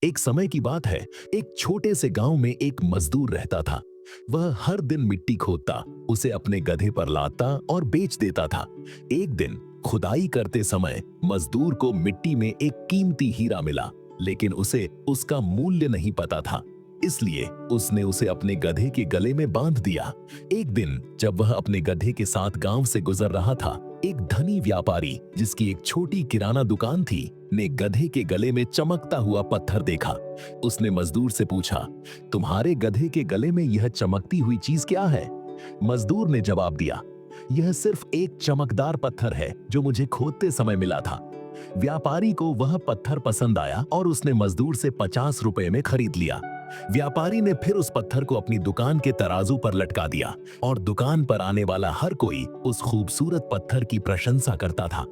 एक समय की बात है, एक छोटे से गांव में एक मजदूर रहता था। वह हर दिन मिट्टी खोदता, उसे अपने गधे पर लादता और बेच देता था। एक दिन खुदाई करते समय मजदूर को मिट्टी में एक कीमती हीरा मिला, लेकिन उसे उसका मूल्य नहीं पता था। इसलिए उसने उसे अपने गधे के गले में बांध दिया। एक दिन जब वह अपने गधे के साथ गांव से गुजर रहा था, एक धनी व्यापारी जिसकी एक छोटी किराना दुकान थी, ने गधे के गले में चमकता हुआ पत्थर देखा। उसने मजदूर से पूछा, तुम्हारे गधे के गले में यह चमकती हुई चीज क्या है? मजदूर ने जवाब दिया, यह सिर्फ एक चमकदार पत्थर है जो मुझे खोदते समय मिला था। व्यापारी को वह पत्थर पसंद आया और उसने मजदूर से 50 रुपए में खरीद लिया। व्यापारी ने फिर उस पत्थर को अपनी दुकान के तराजू पर लटका दिया और दुकान पर आने वाला हर कोई उस खूबसूरत पत्थर की प्रशंसा करता था।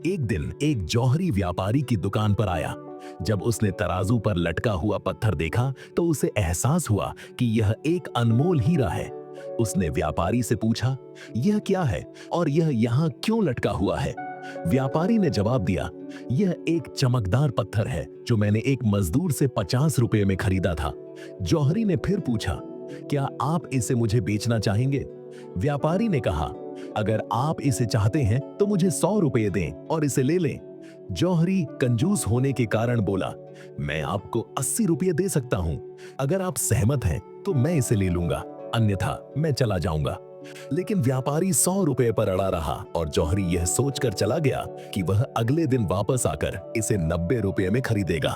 एक दिन एक जौहरी व्यापारी की दुकान पर आया। जब उसने तराजू पर लटका हुआ पत्थर देखा तो उसे एहसास हुआ कि यह एक अनमोल हीरा है। उसने व्यापारी से पूछा, यह क्या है और यह यहाँ क्यों लटका हुआ है? व्यापारी ने जवाब दिया, यह एक चमकदार पत्थर है जो मैंने एक मजदूर से 50 रुपए में खरीदा था। जौहरी ने फिर पूछा, क्या आप इसे मुझे बेचना चाहेंगे? व्यापारी ने कहा, अगर आप इसे चाहते हैं तो मुझे 100 रुपए दें और इसे ले लें। जौहरी कंजूस होने के कारण बोला, मैं आपको 80 रुपए दे सकता हूं। अगर आप सहमत हैं तो मैं इसे ले लूंगा, अन्यथा मैं चला जाऊंगा। लेकिन व्यापारी 100 रुपए पर अड़ा रहा और जौहरी यह सोचकर चला गया कि वह अगले दिन वापस आकर इसे 90 रुपए में खरीदेगा।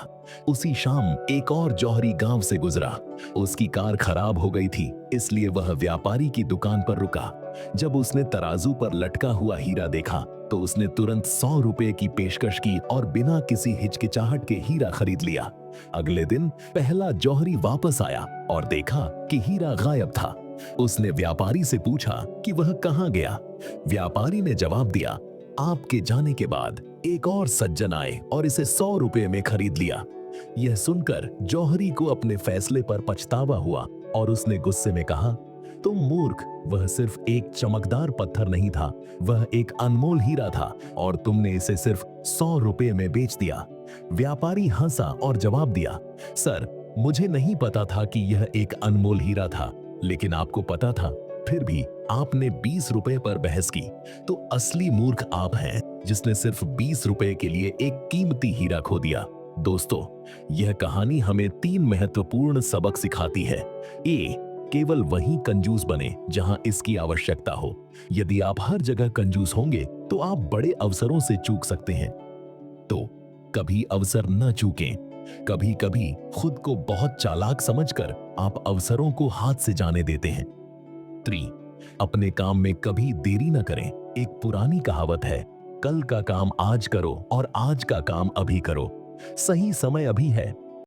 उसी शाम एक और जौहरी गांव से गुजरा। उसकी कार खराब हो गई थी, इसलिए वह व्यापारी की दुकान पर रुका। जब उसने तराजू पर लटका हुआ हीरा देखा तो उसने तुरंत 100 रुपए की पेशकश की और बिना किसी हिचकिचाहट के हीरा खरीद लिया। अगले दिन पहला जौहरी वापस आया और देखा कि हीरा गायब था। उसने व्यापारी से पूछा कि वह कहां गया। व्यापारी ने जवाब दिया, आपके जाने के बाद एक और सज्जन आए और इसे 100 रुपए में खरीद लिया। यह सुनकर जौहरी को अपने फैसले पर पछतावा हुआ और उसने गुस्से में कहा, तुम मूर्ख, वह सिर्फ एक चमकदार पत्थर नहीं था, वह एक अनमोल हीरा था और तुमने इसे सिर्फ 100 रुपए में बेच दिया। व्यापारी हंसा और जवाब दिया, सर, मुझे नहीं पता था कि यह एक अनमोल हीरा था, लेकिन आपको पता था, फिर भी आपने 20 रुपए पर बहस की। तो असली मूर्ख आप हैं जिसने सिर्फ 20 रुपए के लिए एक कीमती हीरा खो दिया। दोस्तों, यह कहानी हमें 3 महत्वपूर्ण सबक सिखाती है। ए, केवल वहीं कंजूस बने जहां इसकी आवश्यकता हो। यदि आप हर जगह कंजूस होंगे तो आप बड़े अवसरों से चूक सकते हैं। तो कभी अवसर न चूकें। कभी कभी खुद को बहुत चालाक समझकर आप अवसरों को हाथ से जाने देते हैं। 3, अपने काम में कभी देरी न करें। एक पुरानी कहावत है, कल का काम आज करो और आज का काम अभी करो। सही समय अभी है,